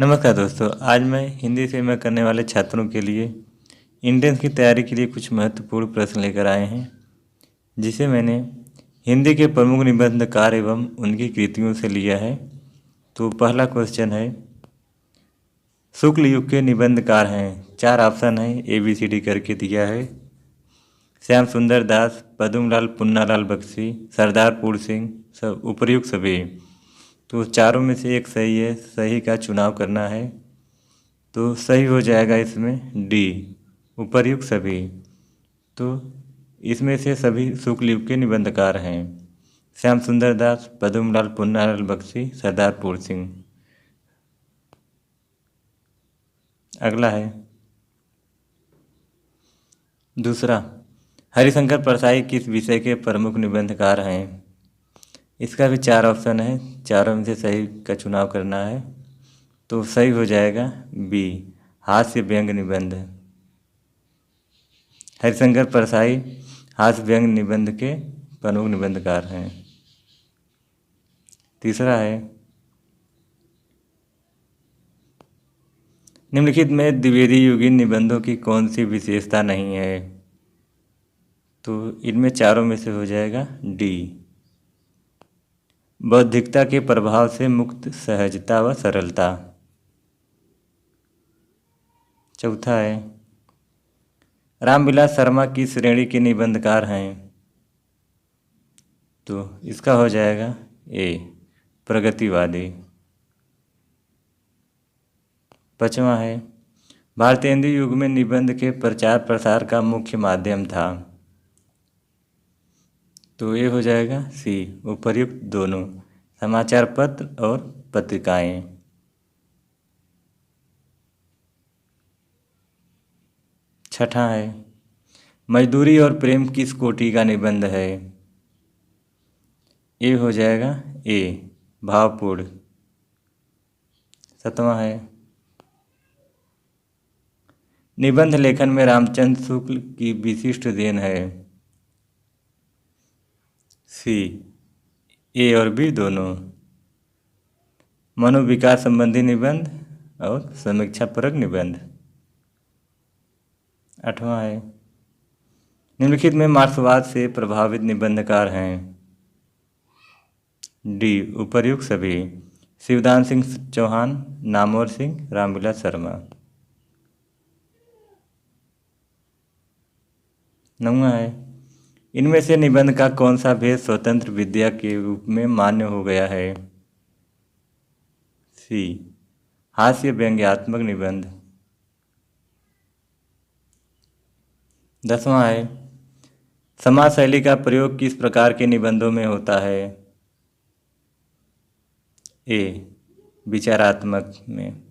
नमस्कार दोस्तों। आज मैं हिंदी से मैं करने वाले छात्रों के लिए एंट्रेंस की तैयारी के लिए कुछ महत्वपूर्ण प्रश्न लेकर आए हैं, जिसे मैंने हिंदी के प्रमुख निबंधकार एवं उनकी कृतियों से लिया है। तो पहला क्वेश्चन है, शुक्ल युग के निबंधकार हैं। 4 ऑप्शन है, ABCD करके दिया है। श्याम सुंदर दास, पद्मलाल पुन्नालाल बख्शी, सरदारपुर सिंह, सब उपर्युक्त सभी। तो चारों में से एक सही है, सही का चुनाव करना है। तो सही हो जाएगा इसमें डी, उपर्युक्त सभी। तो इसमें से सभी शुक्ल युग के निबंधकार हैं। श्याम सुंदर दास, पद्मलाल पुन्नालाल बख्शी, सरदारपुर सिंह। अगला है दूसरा, हरिशंकर परसाई किस विषय के प्रमुख निबंधकार हैं। इसका भी 4 ऑप्शन है, चारों में से सही का चुनाव करना है। तो सही हो जाएगा बी, हास्य व्यंग निबंध। हरिशंकर परसाई हास्य व्यंग निबंध के प्रमुख निबंधकार हैं। तीसरा है, निम्नलिखित में द्विवेदी युगीन निबंधों की कौन सी विशेषता नहीं है। तो इनमें चारों में से हो जाएगा डी, बौद्धिकता के प्रभाव से मुक्त सहजता व सरलता। चौथा है, रामविलास शर्मा की श्रेणी के निबंधकार हैं। तो इसका हो जाएगा ए, प्रगतिवादी। पांचवा है, भारतेंदु युग में निबंध के प्रचार प्रसार का मुख्य माध्यम था। तो ये हो जाएगा सी, उपर्युक्त दोनों, समाचार पत्र और पत्रिकाएं। छठा है, मजदूरी और प्रेम किस कोटि का निबंध है। ये हो जाएगा ए, भावपूर्ण। सातवां है, निबंध लेखन में रामचंद्र शुक्ल की विशिष्ट देन है। सी, ए और बी दोनों, मनोविकार संबंधी निबंध और समीक्षापरक निबंध। आठवां है, निम्नलिखित में मार्क्सवाद से प्रभावित निबंधकार हैं। डी, उपर्युक्त सभी, शिवदान सिंह चौहान, नामवर सिंह, रामविलास शर्मा। नौवां है, इनमें से निबंध का कौन सा भेद स्वतंत्र विद्या के रूप में मान्य हो गया है। सी, हास्य व्यंग्यात्मक निबंध। 10वां है, समाज शैली का प्रयोग किस प्रकार के निबंधों में होता है। ए, विचारात्मक में।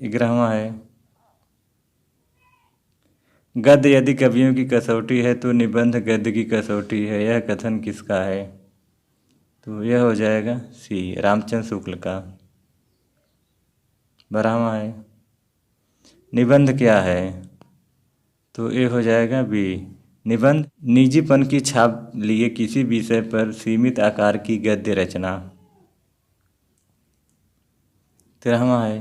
11वां है, गद्य यदि कवियों की कसौटी है तो निबंध गद्य की कसौटी है, यह कथन किसका है। तो यह हो जाएगा सी, रामचंद्र शुक्ल का। 12वां है, निबंध क्या है। तो ये हो जाएगा बी, निबंध निजीपन की छाप लिए किसी विषय पर सीमित आकार की गद्य रचना। 13वां है,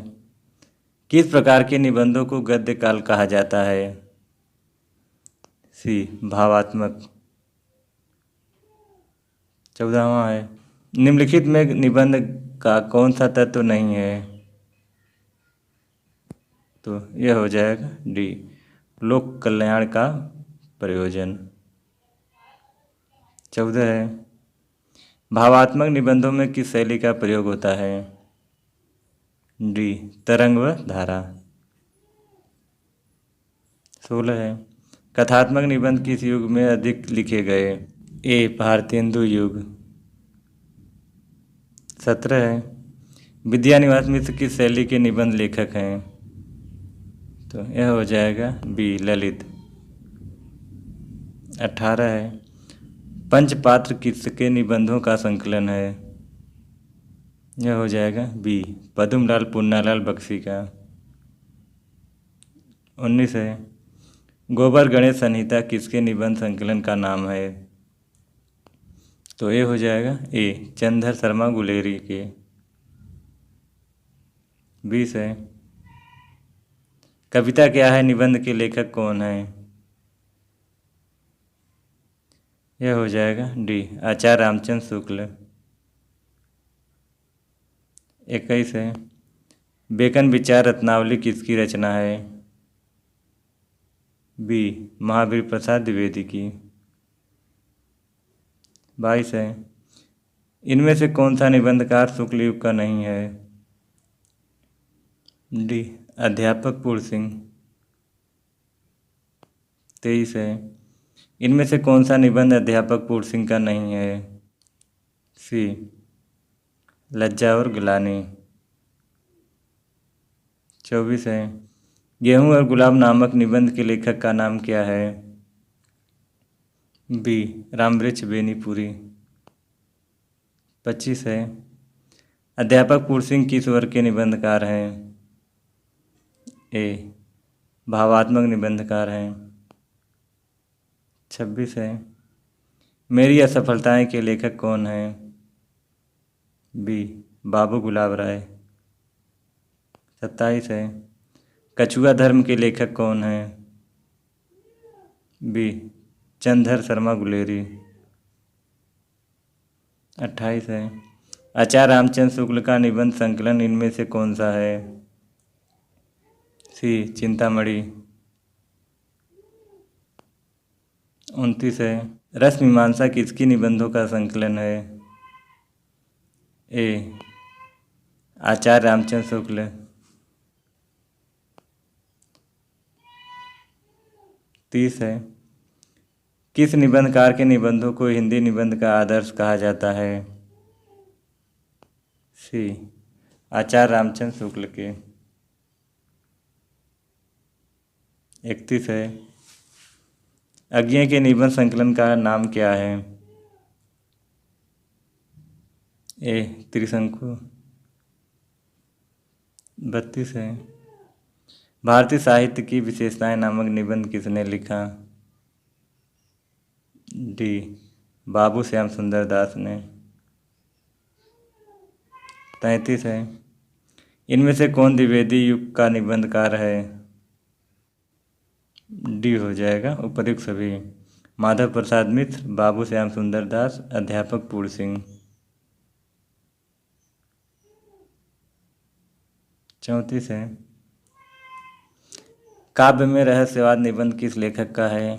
किस प्रकार के निबंधों को गद्य काल कहा जाता है। सी, भावात्मक। 14वां है, निम्नलिखित में निबंध का कौन सा तत्व नहीं है। तो यह हो जाएगा डी, लोक कल्याण का प्रयोजन। 14 है, भावात्मक निबंधों में किस शैली का प्रयोग होता है। डी, तरंग व धारा। 16 है, कथात्मक निबंध किस युग में अधिक लिखे गए। ए, भारतेंदु युग। 17 है, विद्यानिवास मिश्र किस शैली के निबंध लेखक हैं। तो यह हो जाएगा बी, ललित। 18 है, पंचपात्र किसके निबंधों का संकलन है। यह हो जाएगा बी, पद्मलाल पुन्नालाल बख्शी का। 19 है, गोबर गणेश संहिता किसके निबंध संकलन का नाम है। तो ये हो जाएगा ए चंद्रधर शर्मा गुलेरी के। 20 है कविता क्या है, निबंध के लेखक कौन है? यह हो जाएगा डी आचार्य रामचंद्र शुक्ल। 21 है बेकन विचार रत्नावली किसकी रचना है? बी महावीर प्रसाद द्विवेदी की। 22 है इनमें से कौन सा निबंधकार शुक्ल युग का नहीं है? डी अध्यापक पूर्ण सिंह। 23 है इनमें से कौन सा निबंध अध्यापक पूर्ण सिंह का नहीं है? सी लज्जा और गिलानी। 24 है गेहूं और गुलाब नामक निबंध के लेखक का नाम क्या है? बी रामवृक्ष बेनीपुरी। 25 है अध्यापक पूर्ण सिंह किस वर्ग के निबंधकार हैं? ए भावात्मक निबंधकार हैं। 26 है मेरी असफलताएं के लेखक कौन हैं? बी बाबू गुलाब राय। 27 है कछुआ धर्म के लेखक कौन हैं? बी चंद्रधर शर्मा गुलेरी। 28 है आचार्य रामचंद्र शुक्ल का निबंध संकलन इनमें से कौन सा है? सी चिंतामणि। 29 है रस मीमांसा किसकी निबंधों का संकलन है? ए आचार्य रामचंद्र शुक्ल। 30 है किस निबंधकार के निबंधों को हिंदी निबंध का आदर्श कहा जाता है? सी आचार्य रामचंद्र शुक्ल के। 31 है अज्ञेय के निबंध संकलन का नाम क्या है? ए त्रिशंकु। 32 है भारतीय साहित्य की विशेषताएं नामक निबंध किसने लिखा? डी बाबू श्याम सुंदर दास ने। 33 है इनमें से कौन द्विवेदी युग का निबंधकार है? डी हो जाएगा उपर्युक्त सभी माधव प्रसाद मिश्र, बाबू श्याम सुंदर दास, अध्यापक पूर्ण सिंह। 34 है काव्य में रहस्यवाद निबंध किस लेखक का है?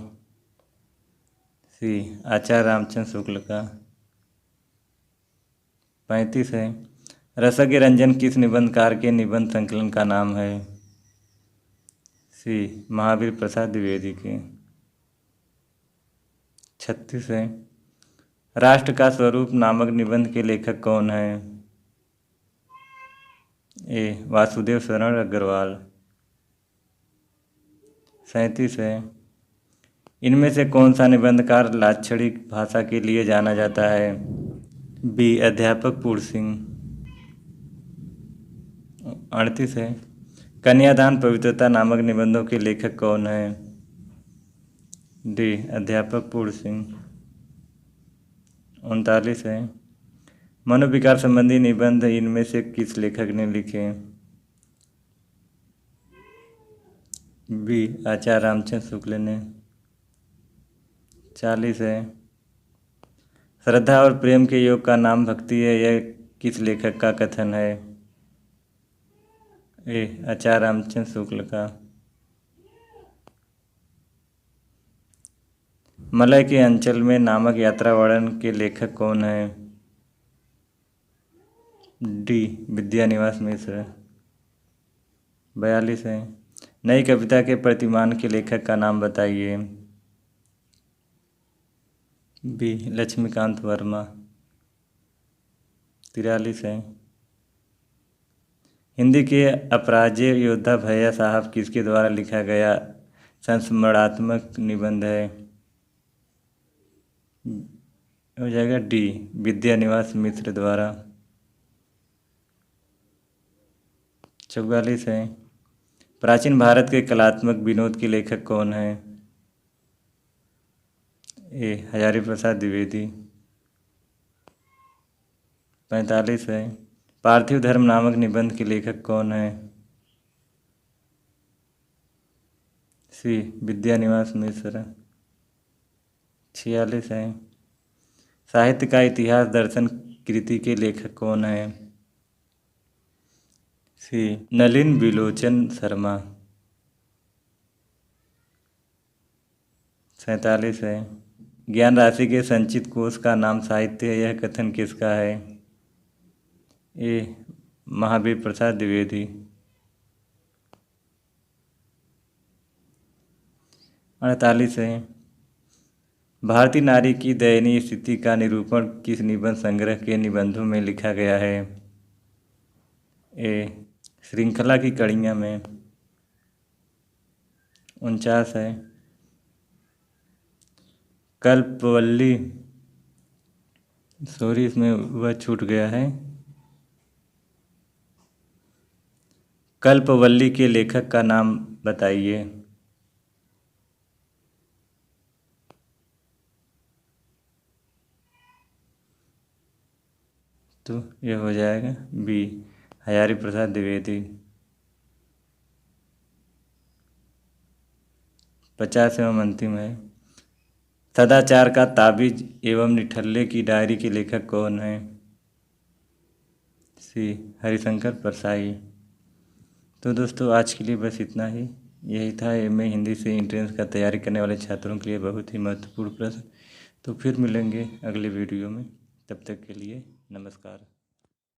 सी आचार्य रामचंद्र शुक्ल का। 35 है रसज्ञ रंजन किस निबंधकार के निबंध संकलन का नाम है? सी महावीर प्रसाद द्विवेदी के। 36 है राष्ट्र का स्वरूप नामक निबंध के लेखक कौन है? ए वासुदेव शरण अग्रवाल। 37 है इनमें से कौन सा निबंधकार लाक्षणिक भाषा के लिए जाना जाता है? बी अध्यापक पूर्ण सिंह। 38 है कन्यादान पवित्रता नामक निबंधों के लेखक कौन है? डी अध्यापक पूर्ण सिंह। 39 है मनोविकार संबंधी निबंध इनमें से किस लेखक ने लिखे? बी आचार्य रामचंद्र शुक्ल ने। 40 है श्रद्धा और प्रेम के योग का नाम भक्ति है, यह किस लेखक का कथन है? ए आचार्य रामचंद्र शुक्ल का। मलय के अंचल में नामक यात्रा वर्णन के लेखक कौन है? डी विद्यानिवास मिश्र। 42 है नई कविता के प्रतिमान के लेखक का नाम बताइए। बी लक्ष्मीकांत वर्मा। 43 है हिंदी के अपराजेय योद्धा भैया साहब किसके द्वारा लिखा गया संस्मरणात्मक निबंध है? हो जाएगा डी विद्यानिवास मिश्र द्वारा। 44 है प्राचीन भारत के कलात्मक विनोद के लेखक कौन है? ए हजारी प्रसाद द्विवेदी। 45 है। पार्थिव धर्म नामक निबंध के लेखक कौन है? सी विद्यानिवास मिश्र। 46 है। साहित्य का इतिहास दर्शन कृति के लेखक कौन है? सी नलिन बिलोचन शर्मा। 47 है। ज्ञान राशि के संचित कोश का नाम साहित्य है, यह कथन किसका है? ए महावीर प्रसाद द्विवेदी। 48 है। भारतीय नारी की दयनीय स्थिति का निरूपण किस निबंध संग्रह के निबंधों में लिखा गया है? ए श्रृंखला की कड़ियाँ में। 49 है। कल्पवल्ली, सॉरी इसमें वह छूट गया है। कल्पवल्ली के लेखक का नाम बताइए। तो यह हो जाएगा बी हजारी प्रसाद द्विवेदी। 50 एवं अंतिम है। सदाचार का ताबीज एवं निठल्ले की डायरी के लेखक कौन है? सी हरिशंकर परसाई। तो दोस्तों आज के लिए बस इतना ही। यही था एमए हिंदी से एंट्रेंस का तैयारी करने वाले छात्रों के लिए बहुत ही महत्वपूर्ण प्रश्न। तो फिर मिलेंगे अगले वीडियो में, तब तक के लिए नमस्कार।